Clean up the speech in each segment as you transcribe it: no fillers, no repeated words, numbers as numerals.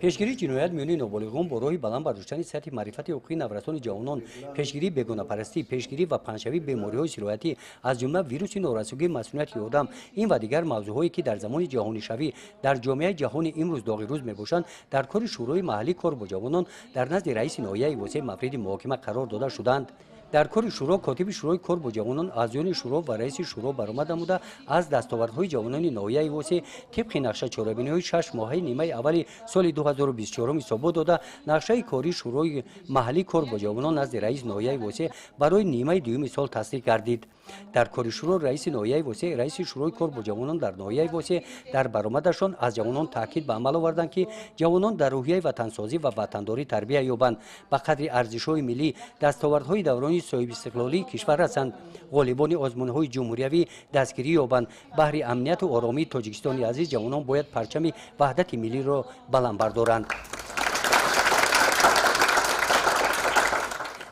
пешгирии ҷиноят миёни ноболиғон бо роҳи баланд бардоштани сатҳи маърифати ҳуқуқи наврасони ҷавонон, пешгирии бегонапарастӣ, пешгирӣ ва паҳншавии бемориҳои сироятӣ, аз ҷумла вируси норасогии масъулияти одам, ин ва дигар мавзӯъҳое ки дар замони ҷаҳонишавӣ дар ҷомеаи ҷаҳони имрӯз доғирӯз мебошанд, дар кори шӯрои маҳаллии кор бо ҷавонон дар назди раиси ноҳияи восеъ мавриди муҳокима қарор дода шуданд. дар кори шӯро котиби шӯрои кор бо ҷавонон, аъзоёни шӯро ва раиси шӯро баромад намуда аз дастовардҳои ҷавонони ноҳияи восеъ тибқи нақша чорабиниҳои 6 моҳаи нимаи аввали соли 2024 исобот дода, нақшаи кории шӯрои маҳаллии кор бо ҷавонон назди раиси ноҳияи восеъ барои нимаи дуюми сол тасдиқ гардид. дар кори шӯро раиси ноҳияи восеъ, раиси шӯрои кор бо ҷавонон дар ноҳияи восеъ дар баромадашон аз ҷавонон таъкид ба амал оварданд ки ҷавонон дар рӯҳияи ватансозӣ ва ватандорӣ тарбия ёбанд, ба қадри арзишҳои миллӣ, дастовардҳои даврони соҳибистиқлолии кишвар расанд, ғолибони озмунҳои ҷумҳуриявӣ дастгирӣ ёбанд. баҳри амнияти оромии Тоҷикистони азиз ҷавонон бояд парчами ваҳдати миллиро баланд бардоранд.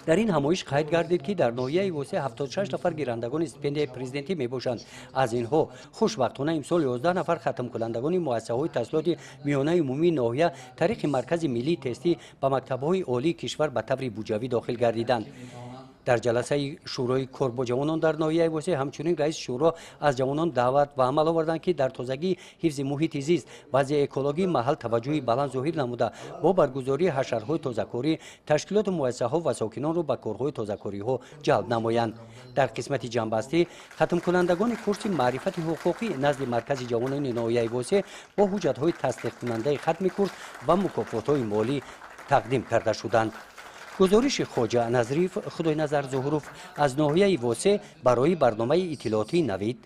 дар ин ҳамоиш қайд гардид ки дар ноҳияи восеъ 76 нафар гирандагони стипендияи президентӣ мебошанд. аз инҳо хушбахтона имсол 11 нафар хатмкунандагони муассисаҳои таҳсилоти миёнаи умумии ноҳия тариқи маркази миллии тестӣ ба мактабҳои олии кишвар ба таври буҷавӣ дохил гардиданд. дар ҷаласаи шӯрои кор бо ҷавонон дар ноҳияи восеъ ҳамчунин раиси шӯро аз ҷавонон даъват ва амал оварданд ки дар тозагии ҳифзи муҳити зист, вазъи экологии маҳал таваҷҷӯҳи баланд зоҳир намуда, бо баргузории ҳашарҳои тозакорӣ ташкилоту муассисаҳо ва сокинонро ба корҳои тозакориҳо ҷалб намоянд. дар қисмати ҷанббастӣ хатмкунандагони курси маърифати ҳуқуқӣ назди маркази ҷавонони ноҳияи восеъ бо ҳуҷҷатҳои тасдиқкунандаи хатми курс ва мукофотҳои молӣ тақдим карда шуданд. гузориши хоҷа назриф, худойназар зуҳуров аз ноҳияи восеъ барои барномаи иттилоотии Навид.